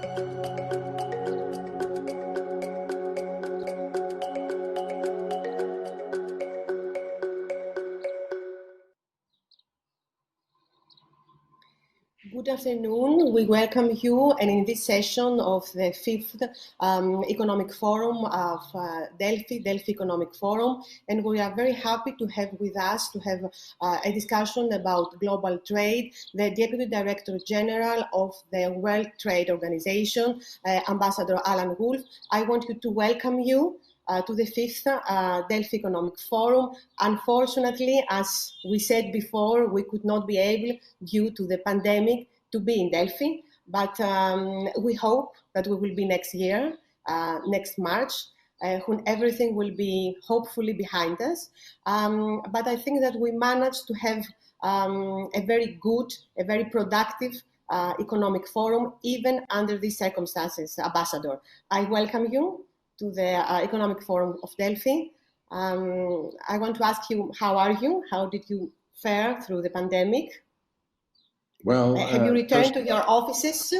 Good afternoon. We welcome you, and in this session of the fifth Economic Forum of Delphi Economic Forum, and we are very happy to have with us to have a discussion about global trade, the Deputy Director General of the World Trade Organization, Ambassador Alan Wolff. I want you to welcome you to the fifth Delphi Economic Forum. Unfortunately, as we said before, we could not be able, due to the pandemic, to be in Delphi, but we hope that we will be next year, next March, when everything will be hopefully behind us. But I think that we managed to have a very good, a very productive economic forum, even under these circumstances. Ambassador, I welcome you to the Economic Forum of Delphi. I want to ask you, how are you? How did you fare through the pandemic? Well, have you returned to your offices?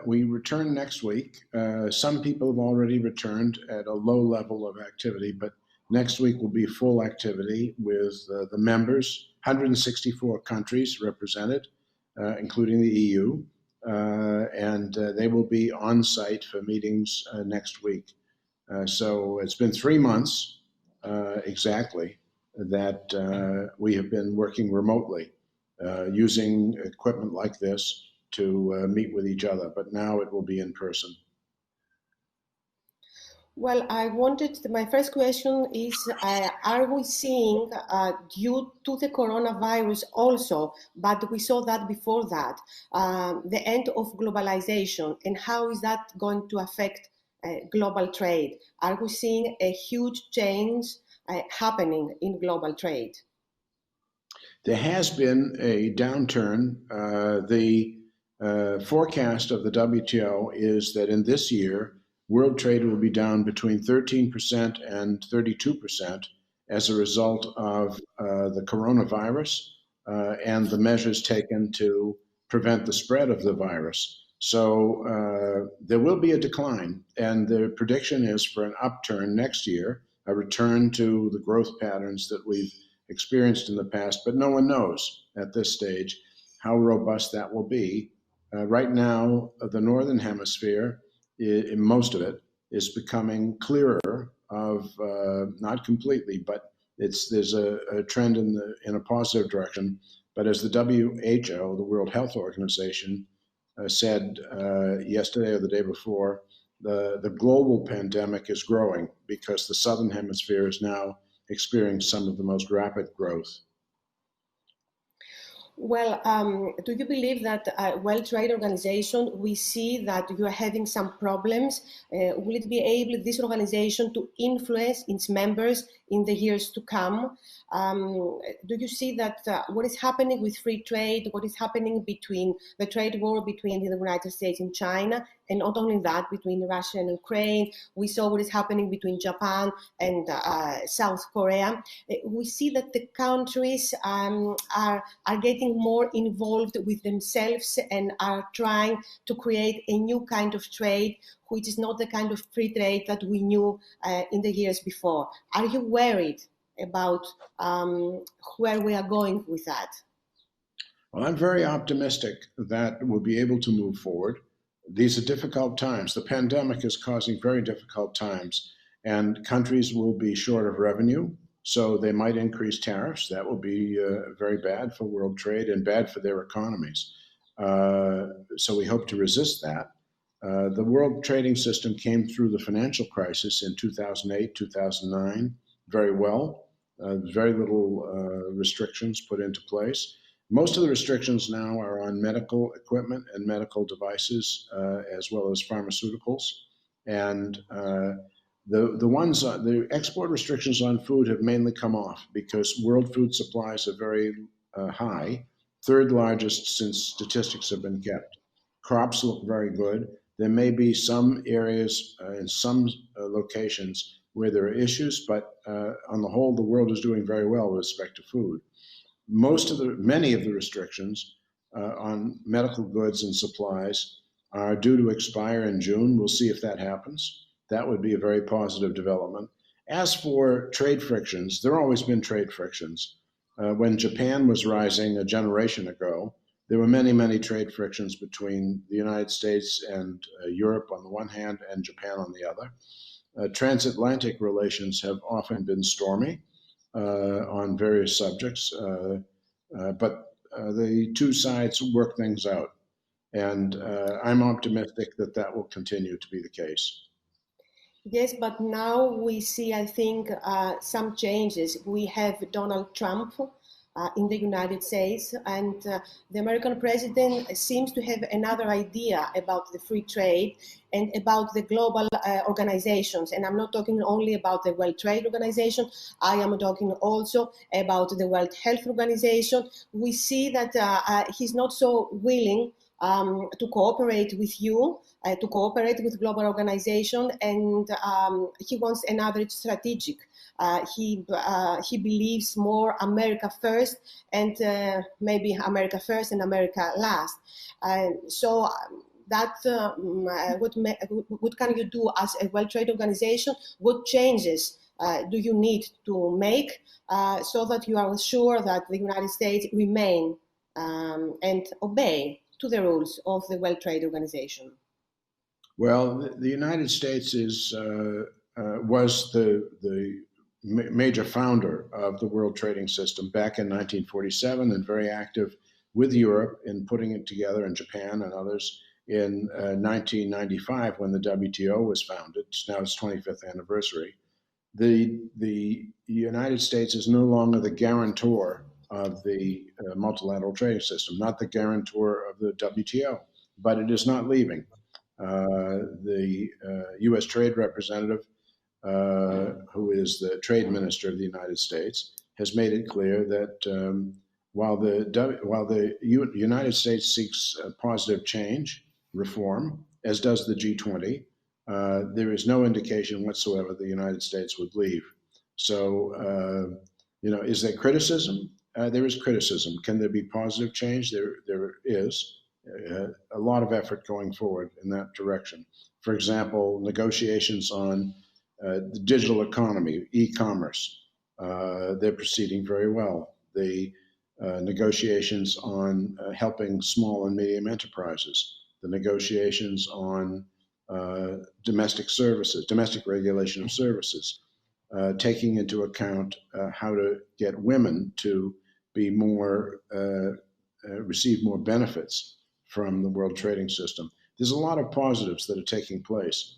We return next week. Some people have already returned at a low level of activity, but next week will be full activity with the members, 164 countries represented, including the EU. And they will be on site for meetings next week. So it's been 3 months exactly that we have been working remotely using equipment like this to meet with each other, but now it will be in person. Well, my first question is, are we seeing, due to the coronavirus also, but we saw that before that, the end of globalization, and how is that going to affect global trade? Are we seeing a huge change happening in global trade? There has been a downturn. The forecast of the WTO is that in this year, world trade will be down between 13% and 32% as a result of the coronavirus and the measures taken to prevent the spread of the virus. So there will be a decline, and the prediction is for an upturn next year, a return to the growth patterns that we've experienced in the past, but no one knows at this stage how robust that will be. Right now, the Northern Hemisphere, most of it, is becoming clearer of, not completely, but there's a trend in a positive direction. But as the WHO, the World Health Organization, said yesterday or the day before, the global pandemic is growing because the Southern Hemisphere is now experiencing some of the most rapid growth. Well, do you believe that World Trade Organization, we see that you are having some problems? Will it be able, this organization, to influence its members in the years to come? Do you see that what is happening with free trade, what is happening between the trade war between the United States and China, and not only that, between Russia and Ukraine? We saw what is happening between Japan and South Korea. We see that the countries are getting more involved with themselves and are trying to create a new kind of trade, which is not the kind of free trade that we knew in the years before. Are you worried about where we are going with that? Well, I'm very optimistic that we'll be able to move forward. These are difficult times. The pandemic is causing very difficult times, and countries will be short of revenue, so they might increase tariffs. That will be very bad for world trade and bad for their economies. So we hope to resist that. The world trading system came through the financial crisis in 2008, 2009 very well. Very little restrictions put into place. Most of the restrictions now are on medical equipment and medical devices, as well as pharmaceuticals. And the export restrictions on food have mainly come off because world food supplies are very high, third largest since statistics have been kept. Crops look very good. There may be some areas in some locations where there are issues, but on the whole, the world is doing very well with respect to food. Many of the restrictions on medical goods and supplies are due to expire in June. We'll see if that happens. That would be a very positive development. As for trade frictions, there have always been trade frictions. When Japan was rising a generation ago, there were many, many trade frictions between the United States and Europe on the one hand and Japan on the other. Transatlantic relations have often been stormy on various subjects, but the two sides work things out. And I'm optimistic that that will continue to be the case. Yes, but now we see, I think, some changes. We have Donald Trump in the United States, and the American president seems to have another idea about the free trade and about the global organizations. And I'm not talking only about the World Trade Organization, I am talking also about the World Health Organization. We see that he's not so willing to cooperate with you, to cooperate with global organization, and he wants another strategic. He believes more America first, and maybe America first and America last. So that what can you do as a World Trade Organization? What changes do you need to make so that you are sure that the United States remain and obey to the rules of the World Trade Organization? Well, the United States was the major founder of the World Trading System back in 1947 and very active with Europe in putting it together, and Japan and others in 1995 when the WTO was founded. Now it's 25th anniversary. The United States is no longer the guarantor of the multilateral trading system, not the guarantor of the WTO, but it is not leaving. The U.S. Trade Representative, who is the Trade Minister of the United States, has made it clear that while the United States seeks positive change, reform, as does the G20, there is no indication whatsoever the United States would leave. So, is there criticism? There is criticism. Can there be positive change? There is a lot of effort going forward in that direction. For example, negotiations on the digital economy, e-commerce, they're proceeding very well. The negotiations on helping small and medium enterprises, the negotiations on domestic services, domestic regulation of services, taking into account how to get women to be more, receive more benefits from the world trading system. There's a lot of positives that are taking place.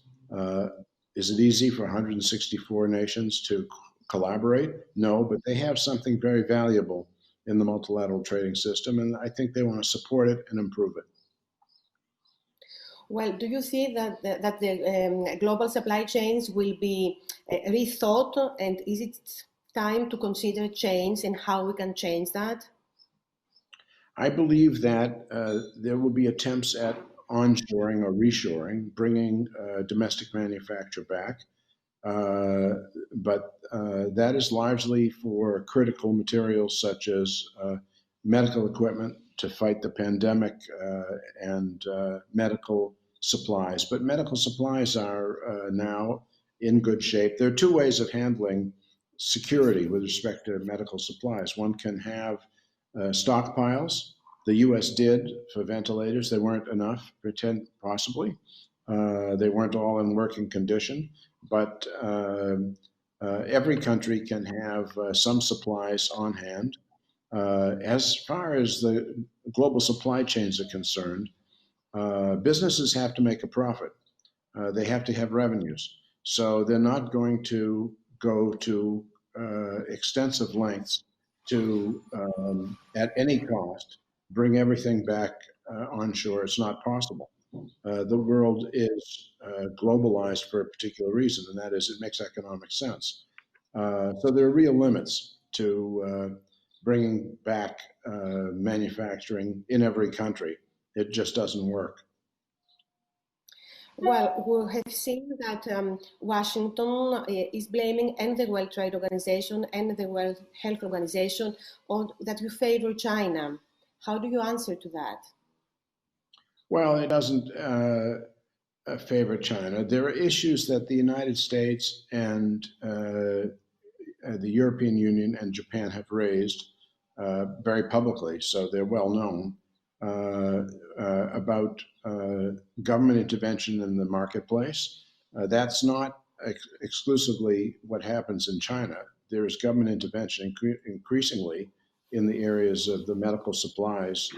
Is it easy for 164 nations to collaborate? No, but they have something very valuable in the multilateral trading system, and I think they want to support it and improve it. Well, do you see that the global supply chains will be rethought, and is it time to consider change and how we can change that? I believe that there will be attempts at onshoring or reshoring, bringing domestic manufacture back. But that is largely for critical materials such as medical equipment to fight the pandemic and medical supplies. But medical supplies are now in good shape. There are two ways of handling security with respect to medical supplies. One can have stockpiles. The U.S. did for ventilators. They weren't enough, possibly. They weren't all in working condition, but every country can have some supplies on hand. As far as the global supply chains are concerned, businesses have to make a profit. They have to have revenues. So they're not going to go to extensive lengths to, at any cost, bring everything back onshore. It's not possible. The world is globalized for a particular reason, and that is it makes economic sense. So there are real limits to bringing back manufacturing in every country. It just doesn't work. Well, we have seen that Washington is blaming and the World Trade Organization and the World Health Organization on that you favor China. How do you answer to that? Well, it doesn't favor China. There are issues that the United States and the European Union and Japan have raised very publicly, so they're well known, about government intervention in the marketplace. That's not exclusively what happens in China. There is government intervention increasingly in the areas of the medical supplies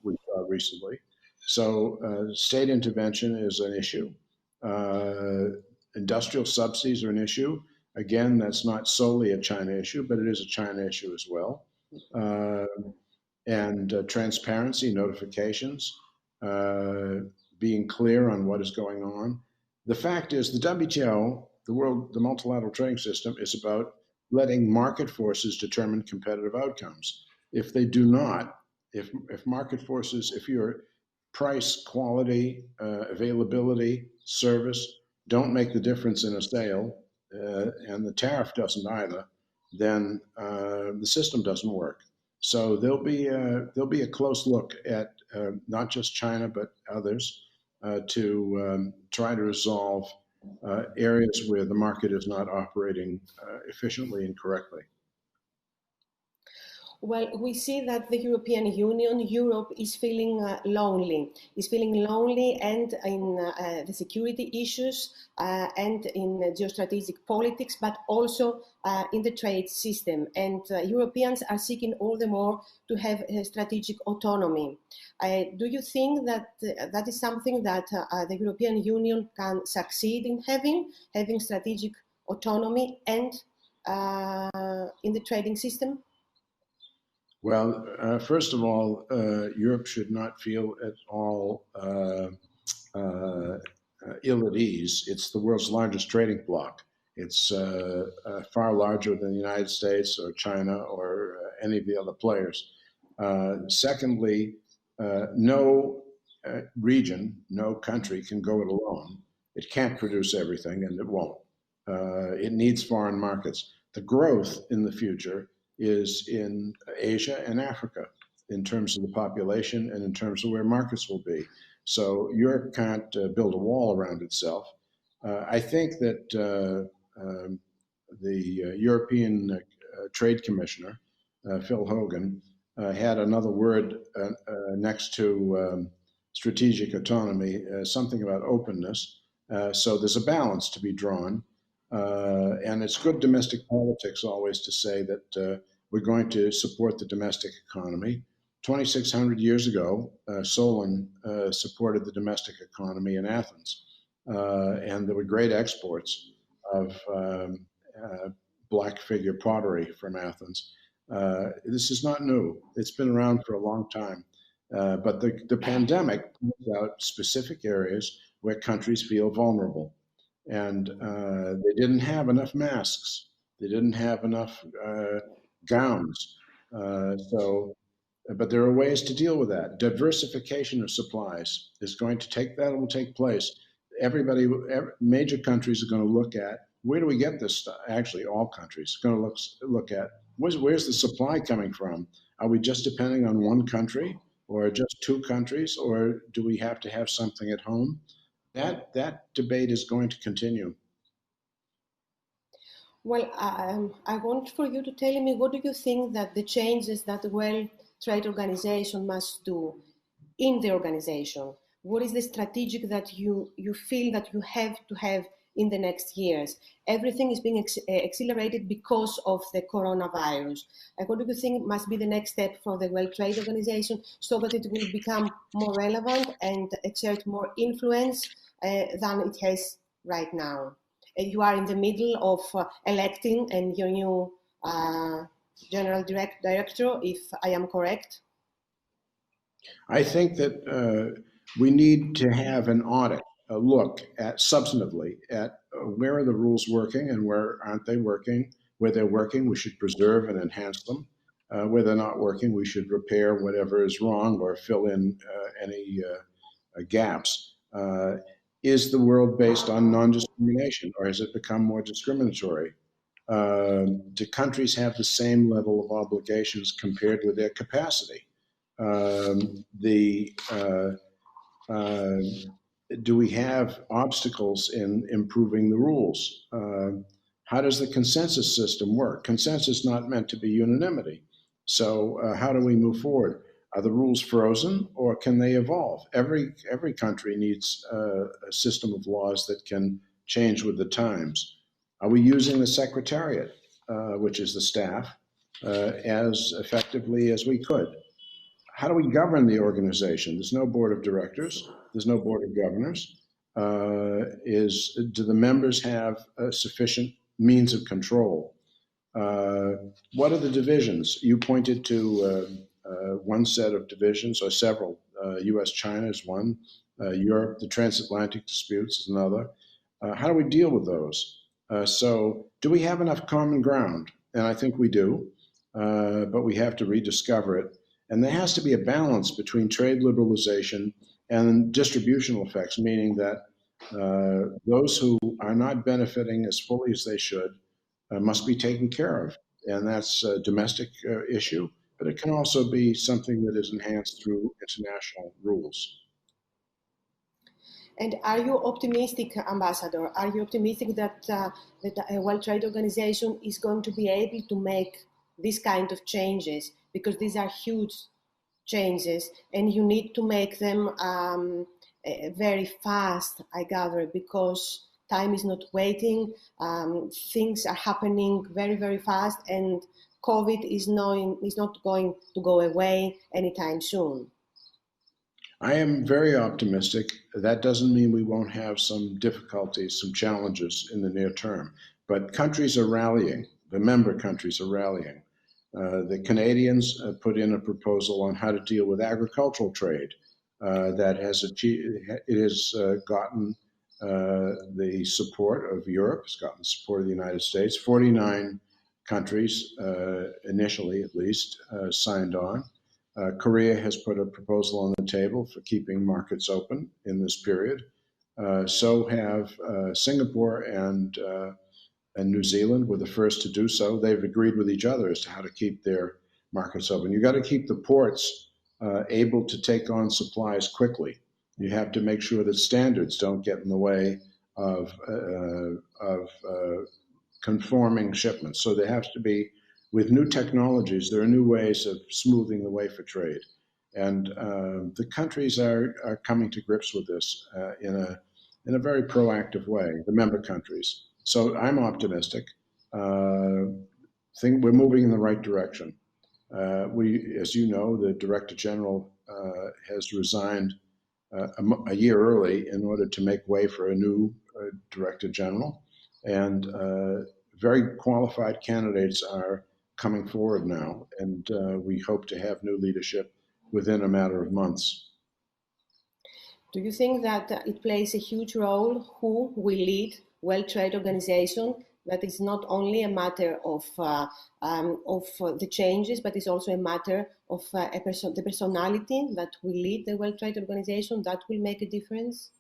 we saw recently. So state intervention is an issue. Uh, Industrial subsidies are an issue. Again, that's not solely a China issue, but it is a China issue as well. Uh, and transparency, notifications, uh, being clear on what is going on. The fact is, the WTO, the multilateral trading system, is about letting market forces determine competitive outcomes. If they do not, if market forces, if your price, quality, availability, service don't make the difference in a sale, and the tariff doesn't either, then the system doesn't work. So there'll be a close look at not just China but others to try to resolve areas where the market is not operating efficiently and correctly. Well, we see that the European Union, Europe, is feeling lonely. Is feeling lonely, and in the security issues and in geostrategic politics, but also in the trade system. And Europeans are seeking all the more to have strategic autonomy. Do you think that that is something that the European Union can succeed in having strategic autonomy and in the trading system? Well, first of all, Europe should not feel at all ill at ease. It's the world's largest trading bloc. It's far larger than the United States or China or any of the other players. Secondly, no region, no country can go it alone. It can't produce everything, and it won't. It needs foreign markets. The growth in the future is in Asia and Africa in terms of the population and in terms of where markets will be. So Europe can't build a wall around itself. I think that the European Trade Commissioner, Phil Hogan, had another word next to strategic autonomy, something about openness. So there's a balance to be drawn. And it's good domestic politics always to say that we're going to support the domestic economy. 2,600 years ago, Solon supported the domestic economy in Athens. And there were great exports of black figure pottery from Athens. This is not new. It's been around for a long time. But the pandemic points out specific areas where countries feel vulnerable. And they didn't have enough masks. They didn't have enough gowns. But there are ways to deal with that. Diversification of supplies is going to take that will take place. Major countries are going to look at where do we get this stuff. Actually, all countries are going to look at where's the supply coming from. Are we just depending on one country, or just two countries, or do we have to have something at home? That debate is going to continue. Well, I want for you to tell me, what do you think that the changes that the World Trade Organization must do in the organization? What is the strategic that you feel that you have to have in the next years? Everything is being accelerated because of the coronavirus. And what do you think must be the next step for the World Trade Organization so that it will become more relevant and exert more influence than it has right now? You are in the middle of electing and your new general director, if I am correct. I think that we need to have an audit, a look at substantively at where are the rules working and where aren't they working. Where they're working, we should preserve and enhance them. Where they're not working, we should repair whatever is wrong or fill in any gaps. Is the world based on non-discrimination, or has it become more discriminatory? Do countries have the same level of obligations compared with their capacity? The Do we have obstacles in improving the rules? How does the consensus system work? Consensus is not meant to be unanimity. So how do we move forward? Are the rules frozen, or can they evolve? Every country needs a system of laws that can change with the times. Are we using the secretariat, which is the staff, as effectively as we could? How do we govern the organization? There's no board of directors. There's no board of governors. Do the members have sufficient means of control? What are the divisions? You pointed to one set of divisions, or several. U.S.-China is one. Europe, the transatlantic disputes is another. How do we deal with those? So do we have enough common ground? And I think we do, but we have to rediscover it. And there has to be a balance between trade liberalization and distributional effects, meaning that those who are not benefiting as fully as they should must be taken care of. And that's a domestic issue, but it can also be something that is enhanced through international rules. And are you optimistic, Ambassador? Are you optimistic that the World Trade Organization is going to be able to make this kind of changes? Because these are huge changes, and you need to make them very fast, I gather, because time is not waiting. Things are happening very, very fast, and COVID is not going to go away anytime soon. I am very optimistic. That doesn't mean we won't have some difficulties, some challenges in the near term, but countries are rallying. The member countries are rallying. The Canadians put in a proposal on how to deal with agricultural trade that has gotten the support of Europe, it's gotten the support of the United States. 49 countries, initially at least, signed on. Korea has put a proposal on the table for keeping markets open in this period. So have Singapore and New Zealand were the first to do so. They've agreed with each other as to how to keep their markets open. You've got to keep the ports able to take on supplies quickly. You have to make sure that standards don't get in the way of conforming shipments. So there has to be, with new technologies, there are new ways of smoothing the way for trade. And the countries are coming to grips with this in a very proactive way, the member countries. So I'm optimistic. Think we're moving in the right direction. As you know, the Director General has resigned a year early in order to make way for a new Director General. And very qualified candidates are coming forward now, and we hope to have new leadership within a matter of months. Do you think that it plays a huge role who will lead World Trade Organization? That is not only a matter of the changes, but it's also a matter of the personality that will lead the World Trade Organization that will make a difference?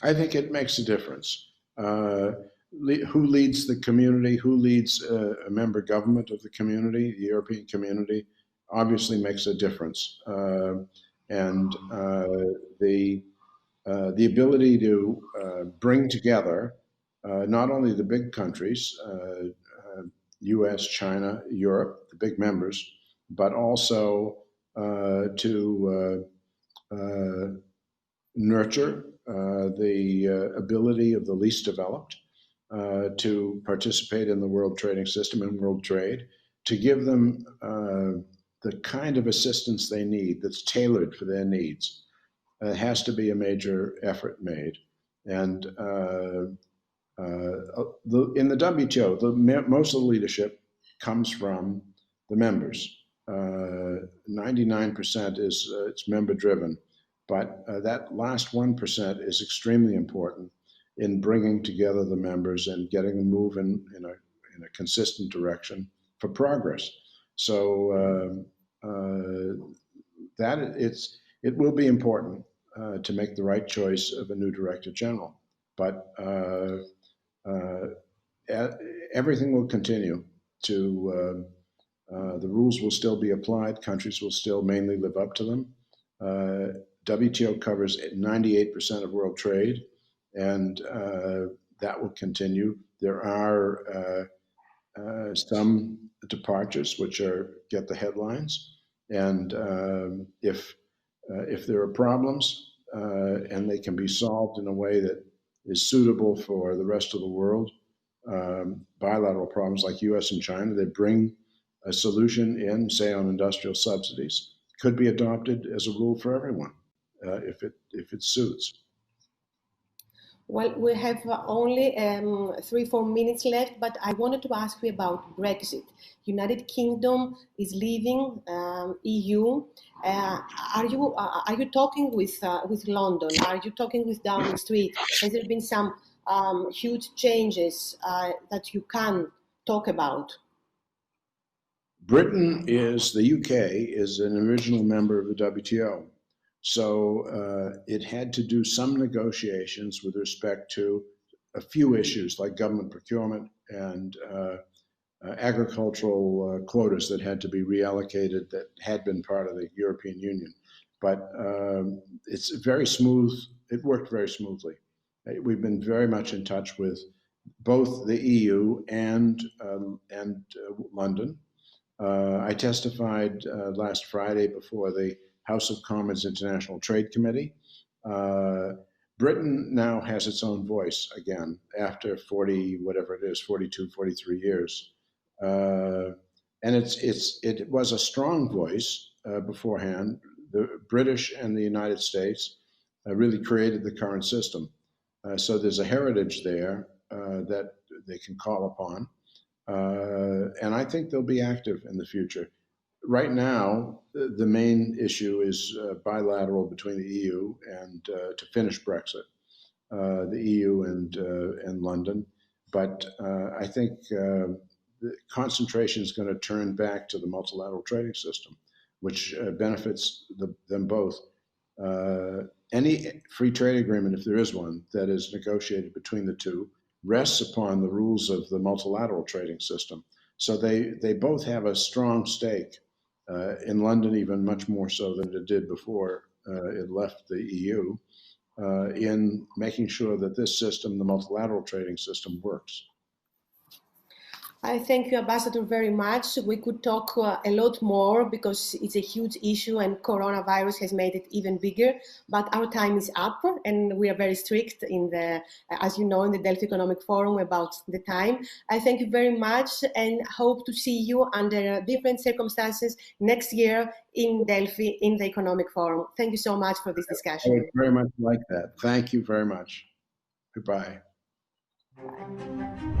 I think it makes a difference. Who leads the community, who leads a member government of the community, the European community, obviously makes a difference. And the ability to bring together not only the big countries, US, China, Europe, the big members, but also to nurture the ability of the least developed to participate in the world trading system and world trade, to give them the kind of assistance they need that's tailored for their needs. It has to be a major effort made. And in the WTO, most of the leadership comes from the members. 99% is it's member driven, but that last 1% is extremely important in bringing together the members and getting them moving in a consistent direction for progress. So it will be important to make the right choice of a new Director General, but everything will continue to, the rules will still be applied, countries will still mainly live up to them. WTO covers 98% of world trade, and that will continue. There are some departures which get the headlines, and if there are problems and they can be solved in a way that is suitable for the rest of the world, bilateral problems like U.S. and China, they bring a solution in, say on industrial subsidies, could be adopted as a rule for everyone if it suits. Well, we have only 3-4 minutes left, but I wanted to ask you about Brexit. United Kingdom is leaving EU. Are you talking with London? Are you talking with Downing Street? Has there been some huge changes that you can talk about? The UK is an original member of the WTO. So it had to do some negotiations with respect to a few issues like government procurement and agricultural quotas that had to be reallocated that had been part of the European Union. But it's very smooth. It worked very smoothly. We've been very much in touch with both the EU and London. I testified last Friday before the House of Commons International Trade Committee. Britain now has its own voice again after 40, whatever it is, 42, 43 years. And it was a strong voice beforehand. The British and the United States really created the current system. So there's a heritage there that they can call upon. And I think they'll be active in the future. Right now, the main issue is bilateral between the EU and to finish Brexit, the EU and London. But I think the concentration is going to turn back to the multilateral trading system, which benefits them both. Any free trade agreement, if there is one, that is negotiated between the two, rests upon the rules of the multilateral trading system. So they both have a strong stake in London, even much more so than it did before it left the EU, in making sure that this system, the multilateral trading system, works. I thank you, Ambassador, very much. We could talk a lot more because it's a huge issue and coronavirus has made it even bigger, but our time is up and we are very strict in as you know, in the Delphi Economic Forum about the time. I thank you very much and hope to see you under different circumstances next year in Delphi in the Economic Forum. Thank you so much for this discussion. I would very much like that. Thank you very much. Goodbye. Bye.